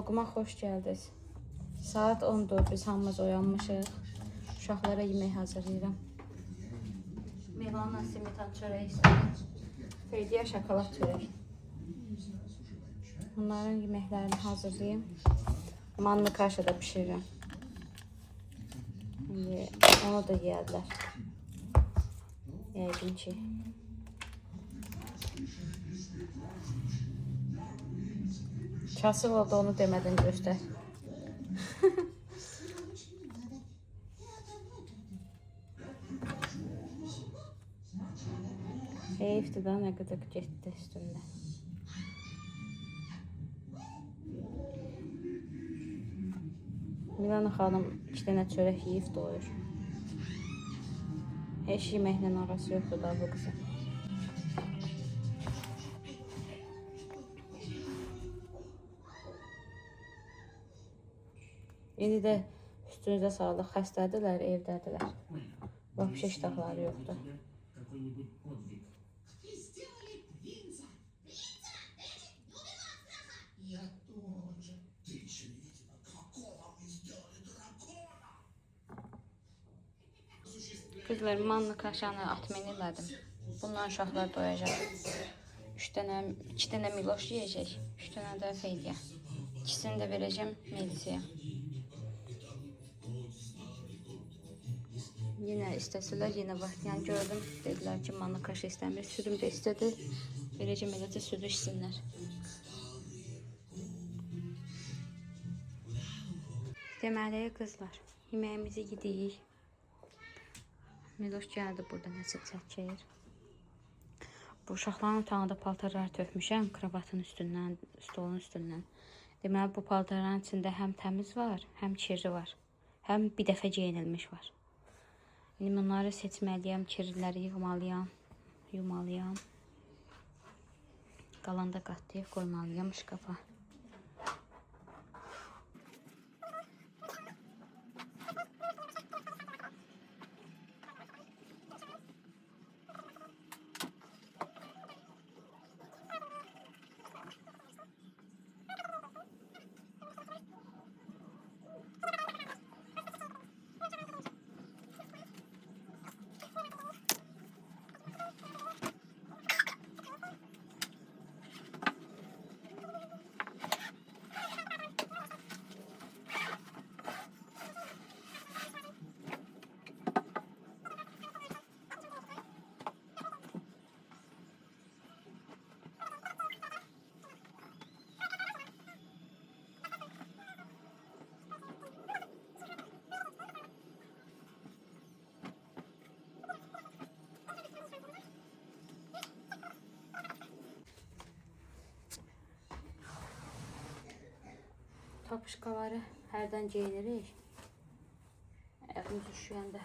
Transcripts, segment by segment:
Vloguma xoş gəldiniz. Saat 10'dur, biz hamımız oyanmışıq. Uşaqlara yemək hazırlayıram. Milana simitan çörək istədi. Feydiyə şokolad çörək. Bunların yeməklərini hazırlayayım. Manlı kaşa da pişirirəm. Onu da yeyədilər. Yəqin ki. Kasıb oldu, onu demədin göstər. Heyifdir da, nə qədər getdi üstündə. Milana xanım 2 dənə çörək yeyib doyur. Heç yeməklə arası yoxdur da bu qızın. İndi də üstünüzə sağlıq, xəstədirlər, evdədirlər. Vapşə iştahları yoxdur. Kızlar, manlı kaşanı atmen elədim. Bundan uşaqlar doyacaq. 2 dənə Miloş yiyəcək, 3 dənə də Feydiyə. İkisini də verəcəm Melisiyə. Yine istəsələr, yine var. Yəni gördüm, dedilər ki, manlı kaşa istəmir. Südüm də istədi. Verəcəm eləcə südü içsinlər. Deməli qızlar, yeməyimizi yedik. Miloş gəldi burada nəsə çəkir. Bu uşaqların otağında paltarları tökmüşəm kravatın üstündən, stolun üstündən. Deməli bu paltarların içində həm təmiz var, həm kirli var. Həm bir dəfə geyinilmiş var. İndi bunları seçməliyəm, kirliləri yığmalıyam, yumalıyam. Qalanda qatlayıb qoymalıyam şkafa. Tapışkaları hərdən geyinirik. Əlimiz üşüyəndə.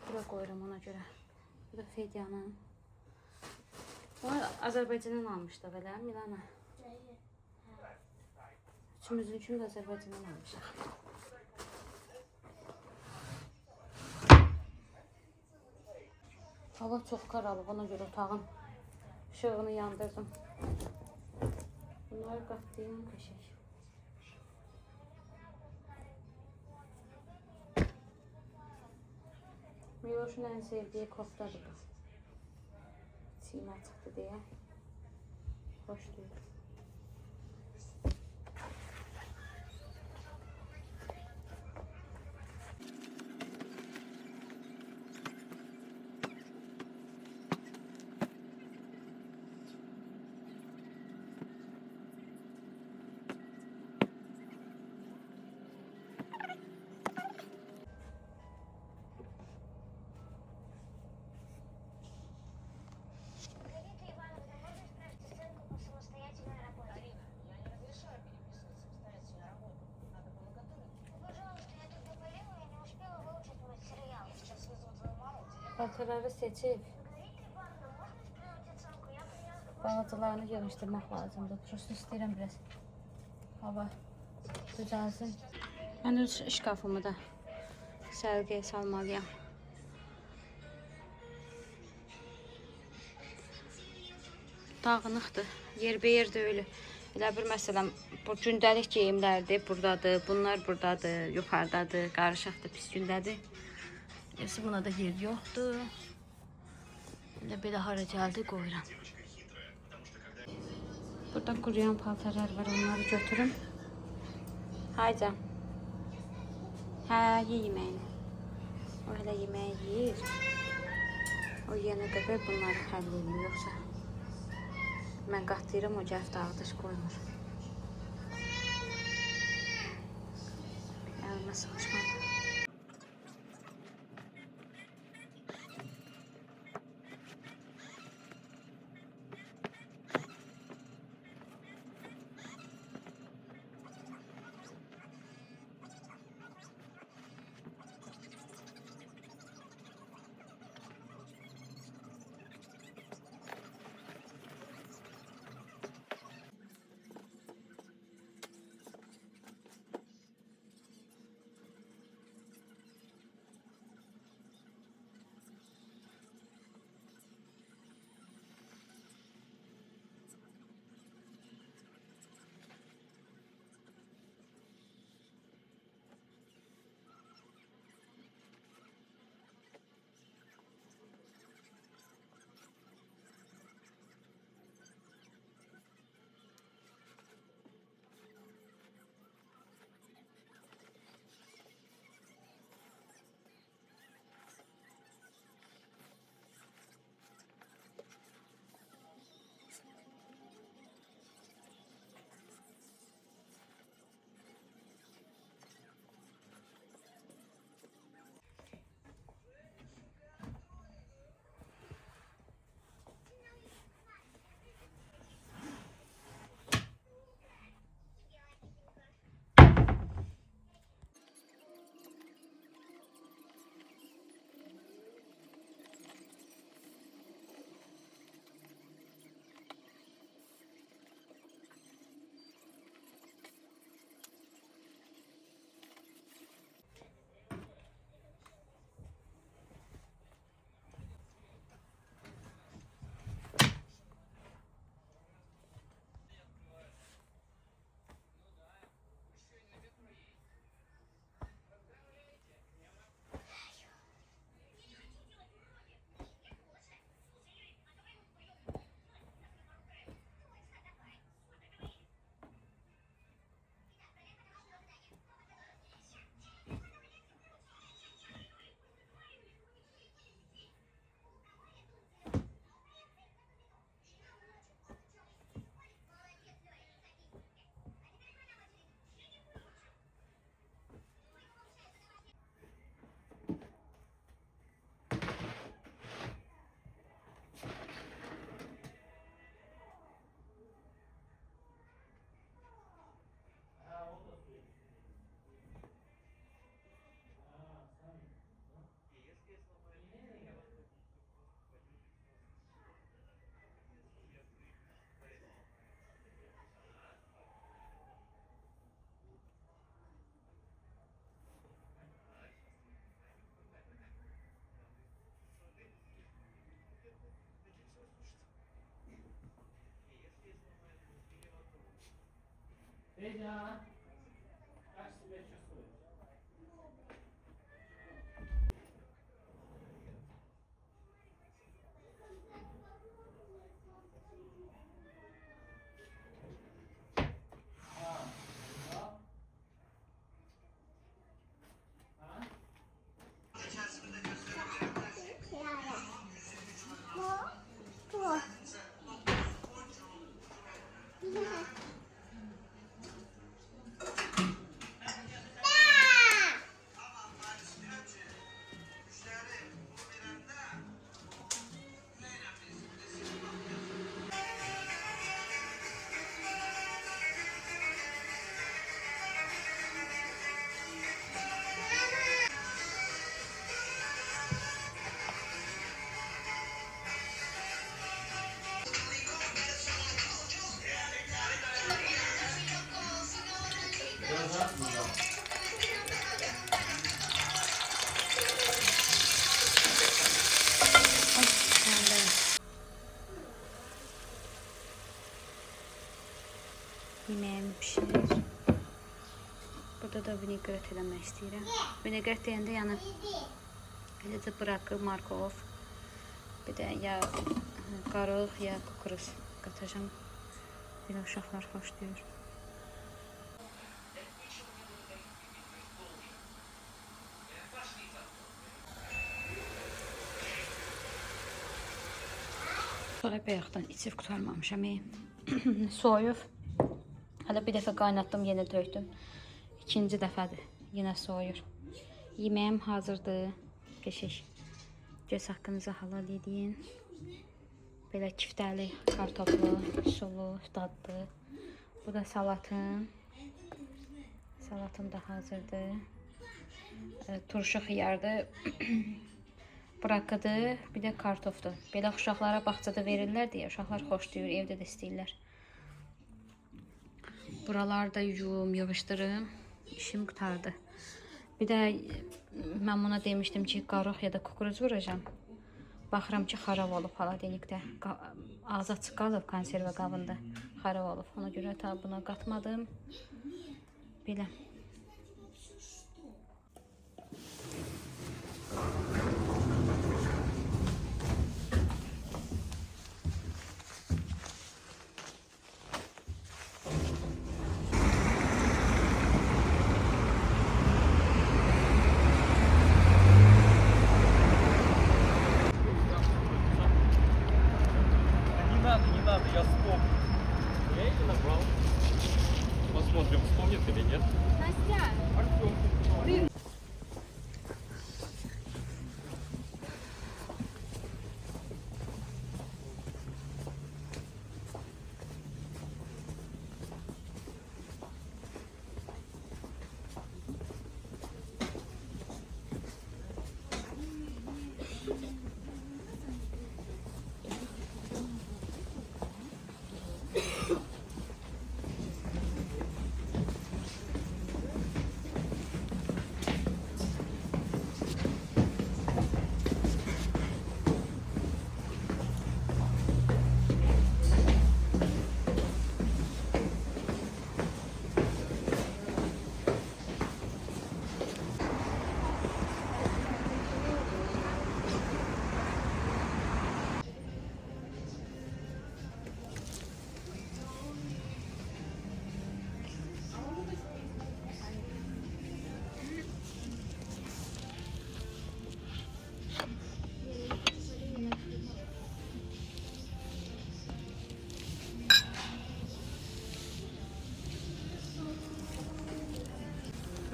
Bura qoyuram ona görə. Bu da Feydiyanın. Bunu Azərbaycandan almışdı belə, Milana. Üçümüzün üçün də Azərbaycandan almışıq. Hava çox qaralıb, ona görə otağın ışığını yandırdım. Bunları qatlayayım, qəşək. Miloş'un en sevdiği koftadır bu. Çiğne çıktı diye. Hoş değil. Paltarları seçip balacalarını yığışdırmaq lazımdır. Prosto istəyirəm biraz hava düzəlsin. Mən öz şkafımı da sərgiyə salmalıyam. Dağınıqdır. Yerbeyer də öyle. Elə bir məsələn, bu gündəlik geyimlərdir, buradadır, bunlar buradadır, yuxarıdadır, qarışıqdır, pis gündədir. Buna da yer yoxdur. Elə belə hara gəldi qoyuram. Burada quruyan paltarlar var, onları götürüm. Hayca. Hə, ye yeməyini. O hələ yeməyi yeyir. O yenə qədər bunları həll edir, yoxsa mən qatlayıram, o gəlib dağıdış qoymur. Əlimə sıxışmadı. Ella, casi me echa su. da vinegret eləmək istəyirəm. Vinegret deyəndə yəni eləcə bırakı, markov, bir də ya qarıq, ya kukuruz qatacağım. Belə uşaqlar xoşlayır. Sonra bayaqdan içib qurtarmamışam. Soyub. Hələ bir dəfə qaynatdım, yenə tökdüm. İkinci dəfədir. Yenə soyur. Yeməyim hazırdır. Keşik. Göz haqqınızı halal edin. Belə kiftəli, kartoflu, sulu, dadlı. Bu da salatım. Salatım da hazırdır. Turşu xiyardır. Bırakıdır, bir də kartofdur. Belə uşaqlara bağçada verirlər deyə uşaqlar xoşlayır, evdə də istəyirlər. Buraları da yuyum, yığışdırım. İşim qurtardı. Bir də mən buna demişdim ki, qarıq ya da kukuruz vuracağım. Baxıram ki, xarab olub haladenikdə. Ağzı açıq qalıb konserva qabında. Xarab olub. Ona görə ta buna qatmadım. Belə. Не надо, я вспомню. Я ее набрал. Посмотрим, вспомнит или нет. Настя! Артем.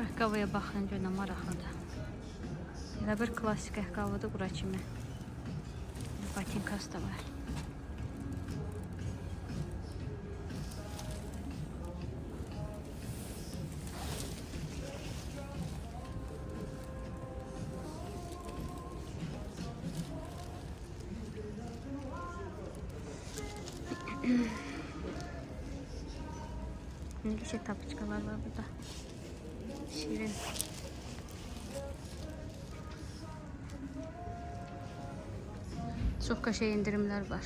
Ayaqqabıya baxın, görünə maraqlıdır. Elə bir klasik ayaqqabıdır bura kimi. Botinkası da var. Ne güzel tapuçkalar var burada. Şirin. Çok kaşe indirimler var.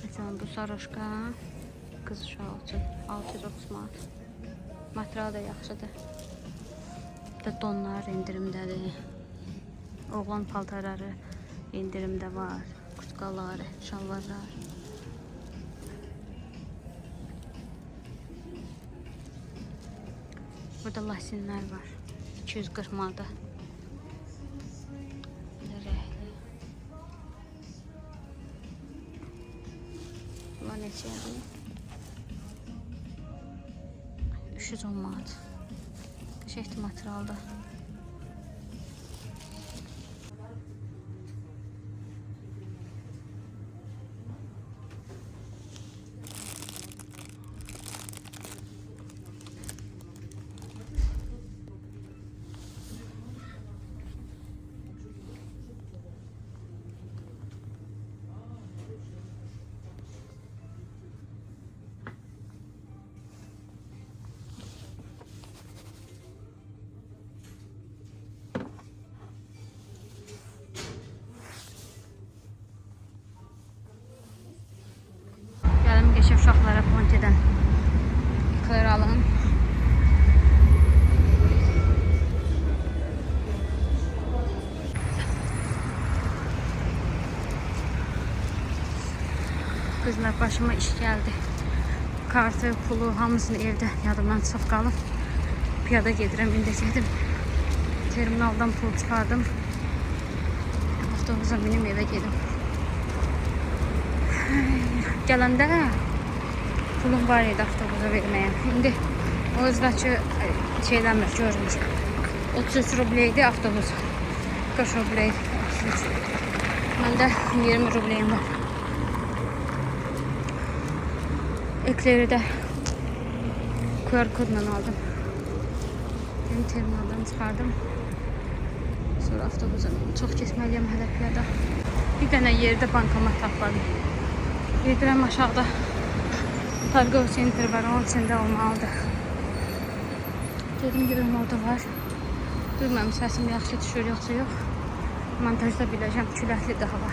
Mesela bu saroşka kız uşağı üçün 630 manat. Material da yaxşıdır. Bir də donlar indirimdədir. Oğlan paltarları indirimdə var. Kutkaları, şalvarlar. Burada lasinlər var. 240 manata. Belə rəhli. Bunlar neçədir? 310 manat. Qəşəngli materialda. uşaqlara Ponte'dən ekler alın. Kızlar, başıma iş geldi. Kartı, pulu, hamısını evdə yadımdan çıxıb qalıb. Piyada gedirəm, indəcədim. Terminaldan pul çıxardım. Avtobusa minim evə gedim. Gələndə pulum var idi avtobusa verməyə. İndi o özdəki şeyləmir, görmür. 33 rubleydi avtobus. 40 rubleydi. 33. Məndə 20 rubleyim var. Ekleri de QR kodla aldım. Benim terminaldan çıkardım. Sonra avtobusa çok kesmeliyim hələ piyada. Bir dənə yerdə bankomat tapmadım. Gedirəm aşağıda. Targov center var, onun içində olmalıdır. Dedim görüm orada var. Bilməm, səsim yaxşı düşür yoxsa yox. Montajda biləcəm, küləklidir hava.